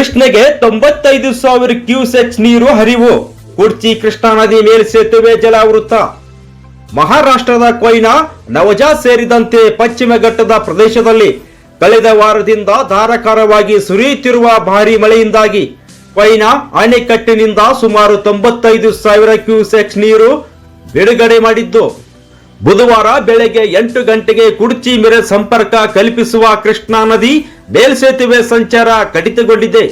ಕೃಷ್ಣಗೆ 95,000 cusecs ನೀರು ಹರಿವು. ಕುಡ್ಚಿ ಕೃಷ್ಣಾ ನದಿ ಮೇಲ್ಸೇತುವೆ ಜಲಾವೃತ. ಮಹಾರಾಷ್ಟ್ರದ ಕೊಯ್ನಾ, ನವಜಾತ್ ಸೇರಿದಂತೆ ಪಶ್ಚಿಮ ಘಟ್ಟದ ಪ್ರದೇಶದಲ್ಲಿ ಕಳೆದ ವಾರದಿಂದ ಧಾರಾಕಾರವಾಗಿ ಸುರಿಯುತ್ತಿರುವ ಭಾರೀ ಮಳೆಯಿಂದಾಗಿ ಕೊಯ್ನಾ ಅಣೆಕಟ್ಟಿನಿಂದ ಸುಮಾರು 95,000 ಕ್ಯೂಸೆಕ್ಸ್ ನೀರು ಬಿಡುಗಡೆ ಮಾಡಿದ್ದು, ಬುಧವಾರ ಬೆಳಗ್ಗೆ 8 ಗಂಟೆಗೆ ಕುಡ್ಚಿ ಮಿರಜ್ ಸಂಪರ್ಕ ಕಲ್ಪಿಸುವ ಕೃಷ್ಣಾ ನದಿ ಮೇಲ್ಸೇತುವೆ ಸಂಚಾರ ಕಡಿತಗೊಂಡಿದೆ.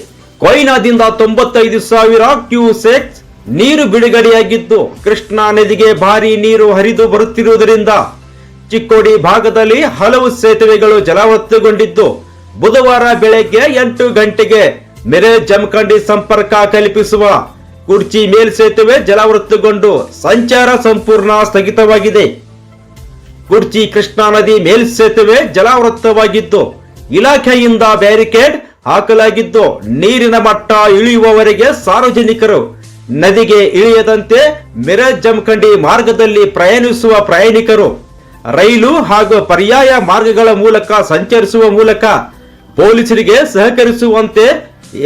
ಕೊಯ್ನಾದಿಂದ 95,000 ಕ್ಯೂಸೆಕ್ಸ್ ನೀರು ಬಿಡುಗಡೆಯಾಗಿದ್ದು, ಕೃಷ್ಣಾ ನದಿಗೆ ಭಾರೀ ನೀರು ಹರಿದು ಬರುತ್ತಿರುವುದರಿಂದ ಚಿಕ್ಕೋಡಿ ಭಾಗದಲ್ಲಿ ಹಲವು ಸೇತುವೆಗಳು ಜಲಾವೃತಗೊಂಡಿದ್ದು, ಬುಧವಾರ ಬೆಳಗ್ಗೆ 8 ಗಂಟೆಗೆ ಮಿರಜ್ ಜಮಖಂಡಿ ಸಂಪರ್ಕ ಕಲ್ಪಿಸುವ ಕುಡ್ಚಿ ಮೇಲ್ಸೇತುವೆ ಜಲಾವೃತಗೊಂಡು ಸಂಚಾರ ಸಂಪೂರ್ಣ ಸ್ಥಗಿತವಾಗಿದೆ. ಕುಡ್ಚಿ ಕೃಷ್ಣಾ ನದಿ ಮೇಲ್ಸೇತುವೆ ಜಲಾವೃತವಾಗಿದ್ದು, ಇಲಾಖೆಯಿಂದ ಬ್ಯಾರಿಕೇಡ್ ಹಾಕಲಾಗಿದ್ದು, ನೀರಿನ ಮಟ್ಟ ಇಳಿಯುವವರೆಗೆ ಸಾರ್ವಜನಿಕರು ನದಿಗೆ ಇಳಿಯದಂತೆ ಮಿರಜ್ ಜಮಖಂಡಿ ಮಾರ್ಗದಲ್ಲಿ ಪ್ರಯಾಣಿಸುವ ಪ್ರಯಾಣಿಕರು ರೈಲು ಹಾಗೂ ಪರ್ಯಾಯ ಮಾರ್ಗಗಳ ಮೂಲಕ ಸಂಚರಿಸುವ ಮೂಲಕ ಪೊಲೀಸರಿಗೆ ಸಹಕರಿಸುವಂತೆ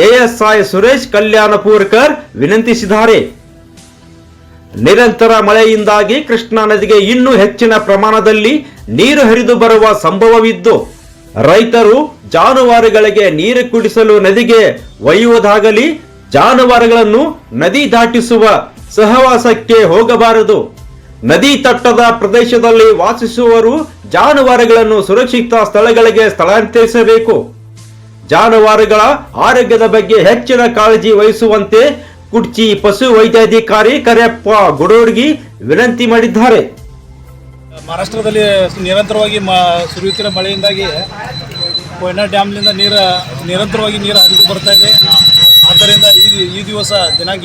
ಎಎಸ್ಐ ಸುರೇಶ್ ಕಲ್ಯಾಣಪುರ್ಕರ್ ವಿನಂತಿಸಿದ್ದಾರೆ. ನಿರಂತರ ಮಳೆಯಿಂದಾಗಿ ಕೃಷ್ಣಾ ನದಿಗೆ ಇನ್ನೂ ಹೆಚ್ಚಿನ ಪ್ರಮಾಣದಲ್ಲಿ ನೀರು ಹರಿದು ಬರುವ ಸಂಭವವಿದ್ದು, ರೈತರು ಜಾನುವಾರುಗಳಿಗೆ ನೀರು ಕುಡಿಸಲು ನದಿಗೆ ಒಯ್ಯುವುದಾಗಲಿ ಜಾನುವಾರುಗಳನ್ನು ನದಿ ದಾಟಿಸುವ ಸಹವಾಸಕ್ಕೆ ಹೋಗಬಾರದು. ನದಿ ತಟ್ಟದ ಪ್ರದೇಶದಲ್ಲಿ ವಾಸಿಸುವವರು ಜಾನುವಾರುಗಳನ್ನು ಸುರಕ್ಷಿತ ಸ್ಥಳಗಳಿಗೆ ಸ್ಥಳಾಂತರಿಸಬೇಕು. ಜಾನುವಾರುಗಳ ಆರೋಗ್ಯದ ಬಗ್ಗೆ ಹೆಚ್ಚಿನ ಕಾಳಜಿ ವಹಿಸುವಂತೆ ಕುಡ್ಚಿ ಪಶು ವೈದ್ಯಾಧಿಕಾರಿ ಕರೆಯಪ್ಪ ಗುಡೋಡ್ಗಿ ವಿನಂತಿ ಮಾಡಿದ್ದಾರೆ. ಮಹಾರಾಷ್ಟ್ರದಲ್ಲಿ ನಿರಂತರವಾಗಿ ಸುರಿಯುತ್ತಿರುವ ಮಳೆಯಿಂದಾಗಿ ಕೊಯ್ನಾ ಡ್ಯಾಮ್ನಿಂದ ನಿರಂತರವಾಗಿ ನೀರು ಹರಿದು ಬರ್ತಾ ಇದೆ. ಆದ್ದರಿಂದ ಈ ದಿವಸ ದಿನಾಂಕ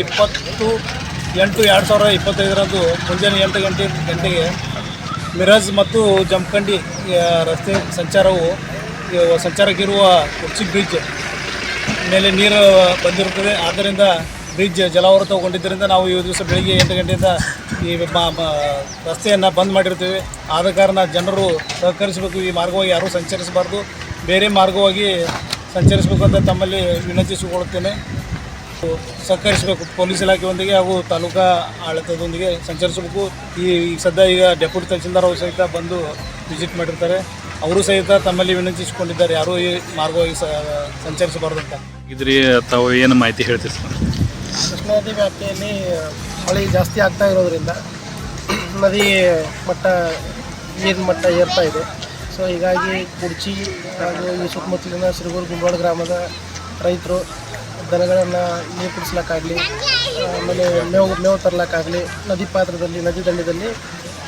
20/8/2025 ಮುಂಜಾನೆ 8 ಗಂಟೆಗೆ ಮಿರಜ್ ಮತ್ತು ಜಮಖಂಡಿ ರಸ್ತೆ ಸಂಚಾರಕ್ಕಿರುವ ಕುಡ್ಚಿ ಬ್ರಿಡ್ಜ್ ಮೇಲೆ ನೀರು ಬಂದಿರುತ್ತದೆ. ಆದ್ದರಿಂದ ಬ್ರಿಡ್ಜ್ ಜಲಾವೃತಗೊಂಡಿದ್ದರಿಂದ ನಾವು ಈ ದಿವಸ ಬೆಳಗ್ಗೆ 8 ಗಂಟೆಯಿಂದ ಈ ರಸ್ತೆಯನ್ನು ಬಂದ್ ಮಾಡಿರ್ತೀವಿ. ಆದ ಕಾರಣ ಜನರು ಸಹಕರಿಸಬೇಕು. ಈ ಮಾರ್ಗವಾಗಿ ಯಾರೂ ಸಂಚರಿಸಬಾರ್ದು, ಬೇರೆ ಮಾರ್ಗವಾಗಿ ಸಂಚರಿಸಬೇಕು ಅಂತ ತಮ್ಮಲ್ಲಿ ವಿನಂತಿಸಿಕೊಳ್ಳುತ್ತೇನೆ. ಸಹಕರಿಸಬೇಕು. ಪೊಲೀಸ್ ಇಲಾಖೆಯೊಂದಿಗೆ ಹಾಗೂ ತಾಲೂಕಾ ಆಡಳಿತದೊಂದಿಗೆ ಸಂಚರಿಸಬೇಕು. ಈಗ ಡೆಪ್ಯೂಟಿ ತಹಸೀಲ್ದಾರ್ ಅವರು ಸಹಿತ ಬಂದು ವಿಸಿಟ್ ಮಾಡಿರ್ತಾರೆ. ಅವರು ಸಹಿತ ತಮ್ಮಲ್ಲಿ ವಿನಂತಿಸಿಕೊಂಡಿದ್ದಾರೆ, ಯಾರೂ ಈ ಮಾರ್ಗವಾಗಿ ಸಂಚರಿಸಬಾರ್ದು ಅಂತ. ಇದ್ರಿ ತಾವು ಏನು ಮಾಹಿತಿ ಹೇಳ್ತೀರಿ ಸರ್? ಕೃಷ್ಣಾ ನದಿ ವ್ಯಾಪ್ತಿಯಲ್ಲಿ ಮಳೆ ಜಾಸ್ತಿ ಆಗ್ತಾ ಇರೋದ್ರಿಂದ ನದಿ ನೀರಿನ ಮಟ್ಟ ಏರ್ತಾ ಇದೆ. ಸೊ ಹೀಗಾಗಿ ಕುಡ್ಚಿ ಹಾಗೂ ಈ ಸುತ್ತಮುತ್ತಲಿನ ಸಿರುಗೂರು ಗುಂಡ್ವಾಡ ಗ್ರಾಮದ ರೈತರು ದನಗಳನ್ನು ನೀರು ಕುಡಿಸ್ಲಿಕ್ಕಾಗಲಿ, ಆಮೇಲೆ ಮೇವು ತರಲಿಕ್ಕಾಗಲಿ ನದಿ ಪಾತ್ರದಲ್ಲಿ, ನದಿ ದಂಡೆಯಲ್ಲಿ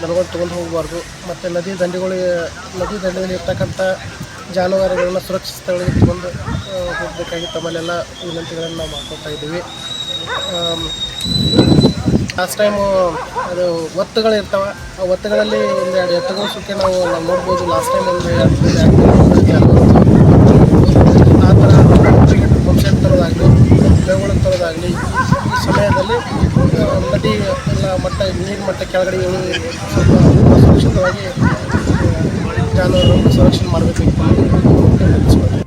ದನಗಳು ತೊಗೊಂಡು ಹೋಗಬಾರ್ದು. ಮತ್ತು ನದಿ ದಂಡೆಯಲ್ಲಿ ಇರ್ತಕ್ಕಂಥ ಜಾನುವಾರುಗಳನ್ನು ಸುರಕ್ಷಿತ ಸ್ಥಳಗಳಿಗೆ ತಗೊಂಡು ಹೋಗಬೇಕಾಗಿ ತಮ್ಮಲ್ಲೆಲ್ಲ ವಿನಂತಿಗಳನ್ನು ನಾವು ಮಾಡ್ಕೊತಾ ಇದ್ದೀವಿ. ಲಾಸ್ಟ್ ಟೈಮು ಅದು ಒತ್ತುಗಳಿರ್ತಾವೆ, ಆ ಒತ್ತುಗಳಲ್ಲಿ ಒಂದು 2 ಎತ್ತುಗಳ ಸುಕ್ಕೆ ನಾವು ನೋಡ್ಬೋದು. ಲಾಸ್ಟ್ ಟೈಮ್ ಒಂದು 2 ಆ ಥರ ವಂಶ ತರೋದಾಗಲಿ, ಮೇವುಗಳನ್ನು ತರೋದಾಗಲಿ, ಈ ಸಮಯದಲ್ಲಿ ನದಿ ಎಲ್ಲ ನೀರಿನ ಮಟ್ಟ ಕೆಳಗಡೆ ಸುರಕ್ಷಿತವಾಗಿ ಜಾನುವಾರುಗಳನ್ನು ಸಂರಕ್ಷಣೆ ಮಾಡಬೇಕಾಗಿತ್ತು.